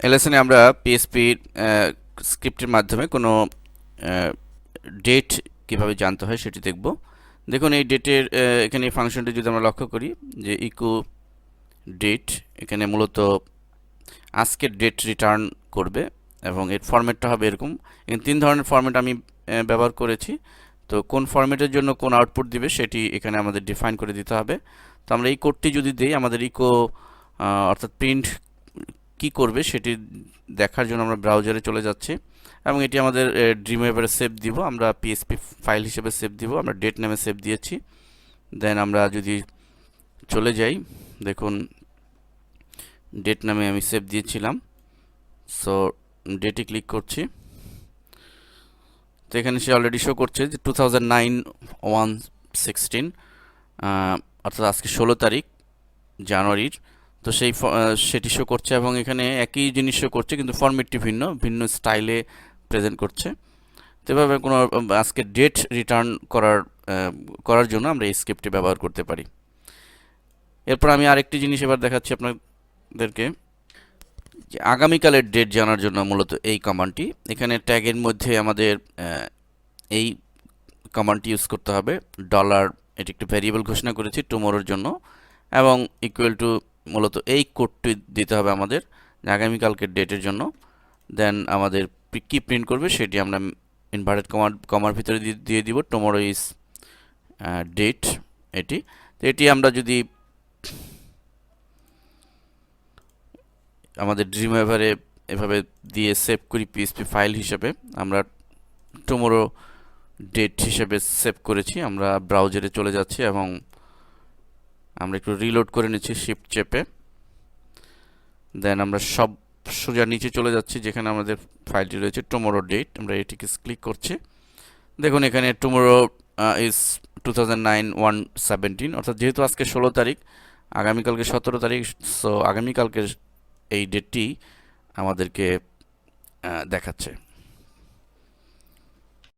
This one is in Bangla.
এই লেসনে আমরা পিএইচপি স্ক্রিপ্টের মাধ্যমে কোনো ডেট কিভাবে জানতে হয় সেটি দেখব। দেখুন এই ডেটের এখানে এই ফাংশনটি যদি আমরা লক্ষ্য করি যে ইকো ডেট এখানে মূলত আজকের ডেট রিটার্ন করবে এবং এর ফরম্যাটটা হবে এরকম। এখানে তিন ধরনের ফরম্যাট আমি ব্যবহার করেছি। তো কোন ফরম্যাটের জন্য কোন আউটপুট দিবে সেটি এখানে আমাদের ডিফাইন করে দিতে হবে। তো আমরা এই কোডটি যদি দিই আমাদের ইকো অর্থাৎ প্রিন্ট কি করবে সেটি দেখার জন্য আমরা ব্রাউজারে চলে যাচ্ছি এবং এটি আমাদের ড্রিমওয়েভারে সেভ দিব। আমরা পিএইচপি ফাইল হিসেবে সেভ দিব, আমরা ডেট নামে সেভ দিয়েছি। দেন আমরা যদি চলে যাই, দেখুন ডেট নামে আমি সেভ দিয়েছিলাম। সো ডেটে ক্লিক করছি, তো এখানে সে অলরেডি শো করছে যে 2009-1-16 অর্থাৎ আজকে 16 তারিখ জানুয়ারির। তো সেটি শো করছে এবং এখানে একই জিনিস শো করছে কিন্তু ফরম্যাটটি ভিন্ন ভিন্ন স্টাইলে প্রেজেন্ট করছে। তো এভাবে কোনো আজকে ডেট রিটার্ন করার জন্য আমরা এই স্ক্রিপ্টটি ব্যবহার করতে পারি। এরপর আমি আরেকটি জিনিস এবার দেখাচ্ছি আপনাদেরকে, যে আগামীকালের ডেট জানার জন্য মূলত এই কমান্ডটি। এখানে ট্যাগের মধ্যে আমাদের এই কমান্ডটি ইউজ করতে হবে। ডলার, এটি একটি ভ্যারিয়েবল ঘোষণা করেছি টুমোরোর জন্য, এবং ইকুয়াল টু মূলত এই কোডটি দিতে হবে আমাদের আগামীকালকের ডেটের জন্য। দেন আমাদের কি প্রিন্ট করবে সেটি আমরা ইনভার্টেড কমার ভিতরে দিয়ে দিব, টুমোরো ইজ ডেট এটি। তো এটি আমরা যদি আমাদের ড্রিমওয়েভারে এভাবে দিয়ে সেভ করি পিএইচপি ফাইল হিসেবে, আমরা টুমোরো ডেট হিসেবে সেভ করেছি। আমরা ব্রাউজারে চলে যাচ্ছি এবং আমরা একটু রিলোড করে নিচ্ছি শিফট চেপে। দেন আমরা সব সোজা নিচে চলে যাচ্ছি যেখানে আমাদের ফাইলটি রয়েছে টুমোরো ডেট, আমরা এটিকে ক্লিক করছি। দেখুন এখানে টুমোরো ইজ 2009-1-17, অর্থাৎ যেহেতু আজকে 16 তারিখ, আগামীকালকে 17 তারিখ, সো আগামীকালকের এই ডেটটি আমাদেরকে দেখাচ্ছে।